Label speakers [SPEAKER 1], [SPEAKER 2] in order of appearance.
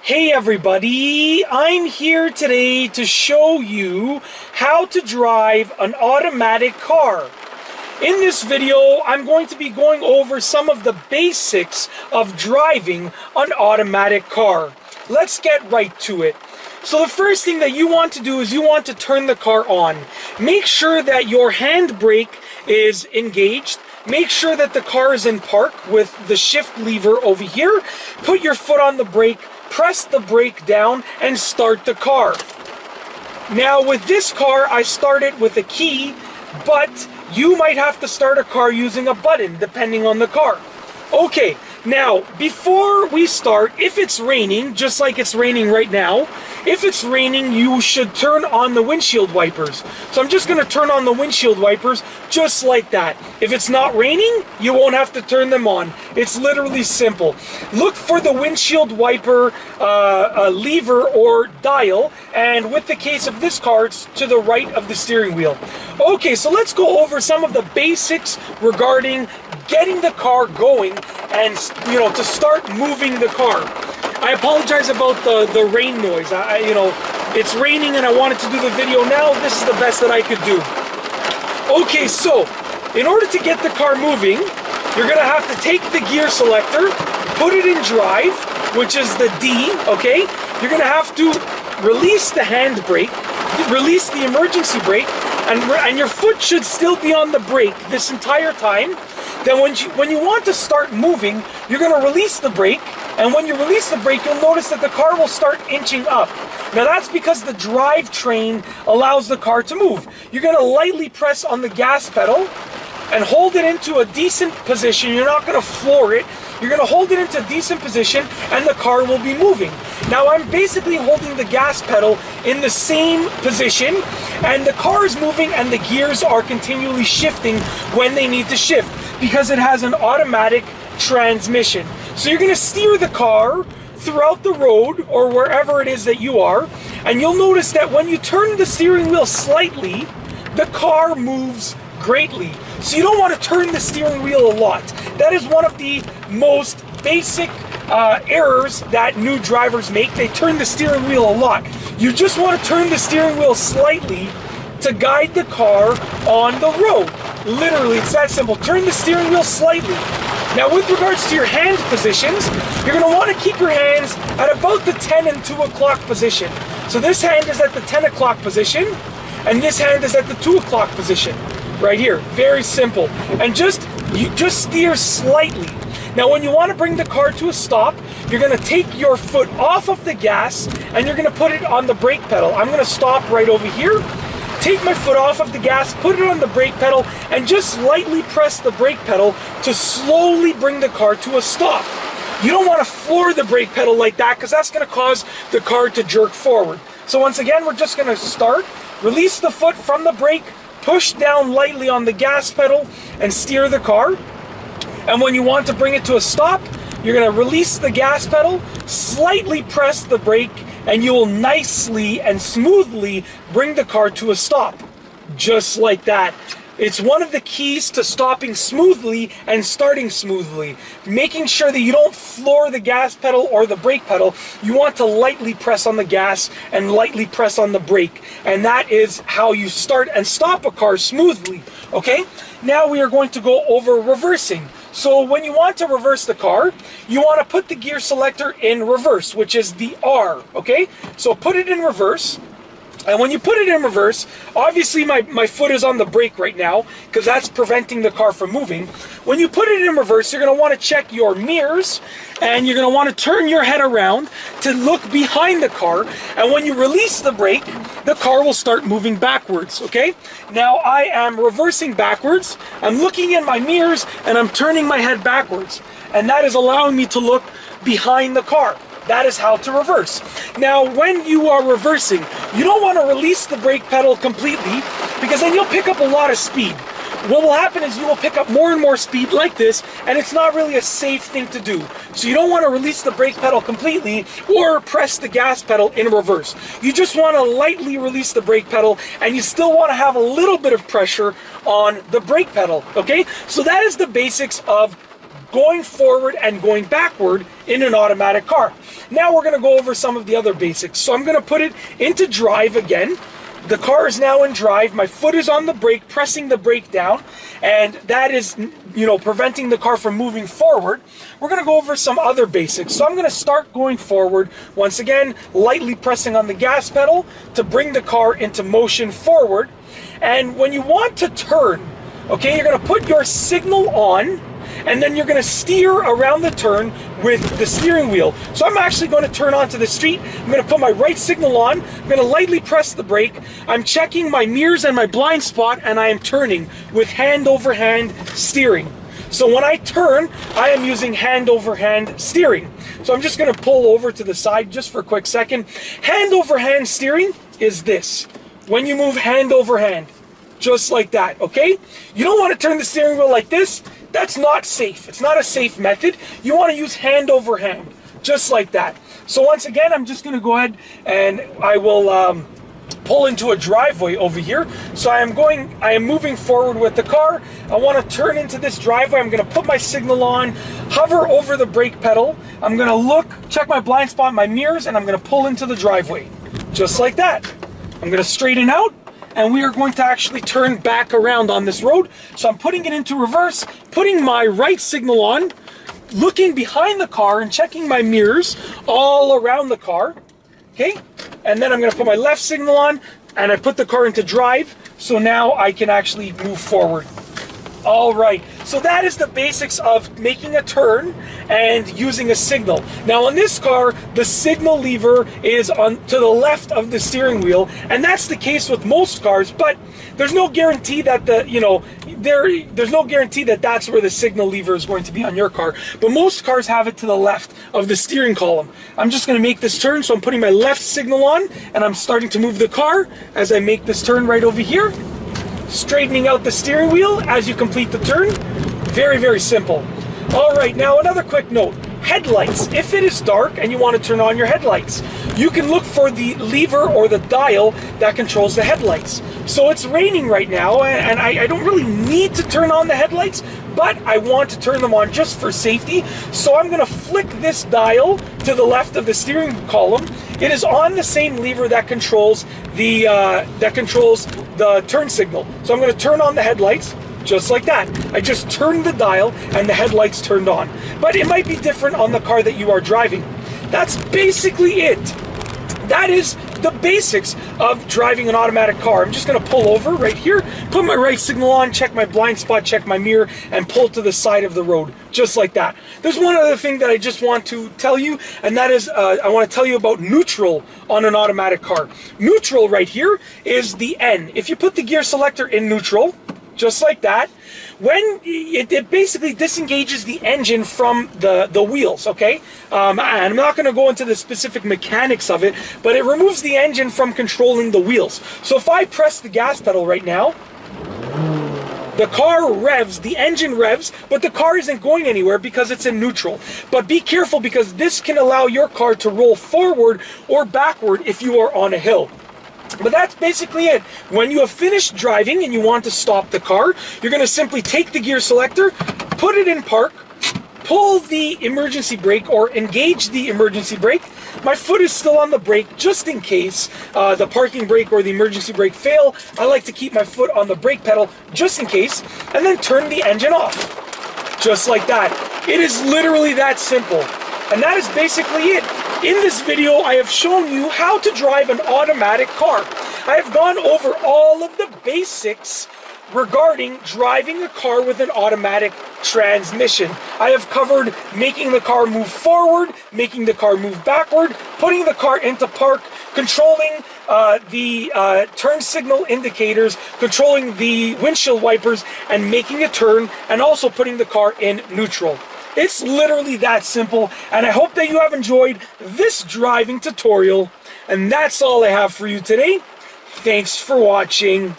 [SPEAKER 1] Hey everybody, I'm here today to show you how to drive an automatic car. In this video, I'm going to be going over some of the basics of driving an automatic car. Let's get right to it. So the first thing that you want to do is you want to turn the car on. Make sure that your handbrake is engaged. Make sure that the car is in park with the shift lever over here. Put your foot on the brake, press the brake down, and start the car. Now with this car, I started with a key, but you might have to start a car using a button, depending on the car. Okay, now before we start, if it's raining, just like it's raining right now, if it's raining, you should turn on the windshield wipers. So I'm just going to turn on the windshield wipers just like that. If it's not raining, you won't have to turn them on. It's literally simple. Look for the windshield wiper lever or dial, and with the case of this car, it's to the right of the steering wheel. Okay, so let's go over some of the basics regarding getting the car going and, to start moving the car. I apologize about the rain noise. It's raining and I wanted to do the video now. This is the best that I could do. Okay, so in order to get the car moving, you're gonna have to take the gear selector, put it in drive, which is the D, okay? You're gonna have to release the handbrake, release the emergency brake, and your foot should still be on the brake this entire time. Then when you want to start moving, you're going to release the brake, and when you release the brake, you'll notice that the car will start inching up. Now that's because the drivetrain allows the car to move. You're going to lightly press on the gas pedal and hold it into a decent position. You're not going to floor it. You're going to hold it into a decent position and the car will be moving. Now I'm basically holding the gas pedal in the same position, and the car is moving and the gears are continually shifting when they need to shift, because it has an automatic transmission. So you're going to steer the car throughout the road or wherever it is that you are, and you'll notice that when you turn the steering wheel slightly, the car moves greatly. So you don't want to turn the steering wheel a lot. That is one of the most basic errors that new drivers make. They turn the steering wheel a lot. You just want to turn the steering wheel slightly to guide the car on the road. Literally, it's that simple. Turn the steering wheel slightly. Now with regards to your hand positions, you're going to want to keep your hands at about the 10 and 2 o'clock position. So this hand is at the 10 o'clock position, and this hand is at the 2 o'clock position. Right here. Very simple. And you just steer slightly. Now when you want to bring the car to a stop, you're going to take your foot off of the gas and you're going to put it on the brake pedal. I'm going to stop right over here. Take my foot off of the gas, put it on the brake pedal, and just lightly press the brake pedal to slowly bring the car to a stop. You don't want to floor the brake pedal like that, because that's going to cause the car to jerk forward. So once again, we're just going to start, release the foot from the brake, push down lightly on the gas pedal, and steer the car. And when you want to bring it to a stop, you're going to release the gas pedal, slightly press the brake, and you will nicely and smoothly bring the car to a stop. Just like that. It's one of the keys to stopping smoothly and starting smoothly. Making sure that you don't floor the gas pedal or the brake pedal. You want to lightly press on the gas and lightly press on the brake. And that is how you start and stop a car smoothly. Okay? Now we are going to go over reversing. So when you want to reverse the car, you want to put the gear selector in reverse, which is the R, okay? So put it in reverse, and when you put it in reverse, obviously my foot is on the brake right now, because that's preventing the car from moving. When you put it in reverse, you're going to want to check your mirrors, and you're going to want to turn your head around to look behind the car, and when you release the brake, the car will start moving backwards, okay? Now I am reversing backwards, I'm looking in my mirrors, and I'm turning my head backwards. And that is allowing me to look behind the car. That is how to reverse. Now when you are reversing, you don't want to release the brake pedal completely, because then you'll pick up a lot of speed. What will happen is you will pick up more and more speed like this, and it's not really a safe thing to do. So you don't want to release the brake pedal completely or press the gas pedal in reverse. You just want to lightly release the brake pedal, and you still want to have a little bit of pressure on the brake pedal, okay? So that is the basics of going forward and going backward in an automatic car. Now we're going to go over some of the other basics. So I'm going to put it into drive again. The car is now in drive. My foot is on the brake, pressing the brake down, and that is, preventing the car from moving forward. We're going to go over some other basics. So I'm going to start going forward. Once again, lightly pressing on the gas pedal to bring the car into motion forward. And when you want to turn, okay, you're going to put your signal on, and then you're going to steer around the turn with the steering wheel. So I'm actually going to turn onto the street. I'm going to put my right signal on. I'm going to lightly press the brake. I'm checking my mirrors and my blind spot, and I am turning with hand over hand steering. So when I turn, I am using hand over hand steering. So I'm just going to pull over to the side just for a quick second. Hand over hand steering is this. When you move hand over hand, just like that, okay? You don't want to turn the steering wheel like this. That's not safe. It's not a safe method. You want to use hand over hand, just like that. So once again, I'm just going to go ahead and I will pull into a driveway over here. So I am moving forward with the car. I want to turn into this driveway. I'm going to put my signal on, hover over the brake pedal. I'm going to look, check my blind spot, my mirrors, and I'm going to pull into the driveway, just like that. I'm going to straighten out, and we are going to actually turn back around on this road. So I'm putting it into reverse, putting my right signal on, looking behind the car and checking my mirrors all around the car, okay? And then I'm going to put my left signal on, and I put the car into drive, so now I can actually move forward. All right, so that is the basics of making a turn and using a signal. Now on this car, the signal lever is on to the left of the steering wheel, and that's the case with most cars, but there's no guarantee that there's no guarantee that that's where the signal lever is going to be on your car, but most cars have it to the left of the steering column. I'm just going to make this turn, so I'm putting my left signal on, and I'm starting to move the car as I make this turn right over here. Straightening out the steering wheel as you complete the turn. Very, very simple. All right, now another quick note. Headlights. If it is dark and you want to turn on your headlights, you can look for the lever or the dial that controls the headlights. So it's raining right now, and I don't really need to turn on the headlights, but I want to turn them on just for safety. So I'm going to flick this dial to the left of the steering column. It is on the same lever that controls the turn signal. So I'm going to turn on the headlights just like that. I just turned the dial and the headlights turned on. But it might be different on the car that you are driving. That's basically it. That is the basics of driving an automatic car. I'm just going to pull over right here, put my right signal on, check my blind spot, check my mirror, and pull to the side of the road, just like that. There's one other thing that I just want to tell you, and that is I want to tell you about neutral on an automatic car. Neutral right here is the N. If you put the gear selector in neutral, just like that, when it basically disengages the engine from the wheels, okay? And I'm not going to go into the specific mechanics of it, but it removes the engine from controlling the wheels. So if I press the gas pedal right now, the car revs, the engine revs, but the car isn't going anywhere because it's in neutral. But be careful, because this can allow your car to roll forward or backward if you are on a hill. But that's basically it. When you have finished driving and you want to stop the car, you're going to simply take the gear selector, put it in park, pull the emergency brake or engage the emergency brake. My foot is still on the brake just in case the parking brake or the emergency brake fail. I like to keep my foot on the brake pedal just in case, and then turn the engine off. Just like that. It is literally that simple. And that is basically it. In this video, I have shown you how to drive an automatic car. I have gone over all of the basics regarding driving a car with an automatic transmission. I have covered making the car move forward, making the car move backward, putting the car into park, controlling the turn signal indicators, controlling the windshield wipers, and making a turn, and also putting the car in neutral. It's literally that simple, and I hope that you have enjoyed this driving tutorial, and that's all I have for you today. Thanks for watching.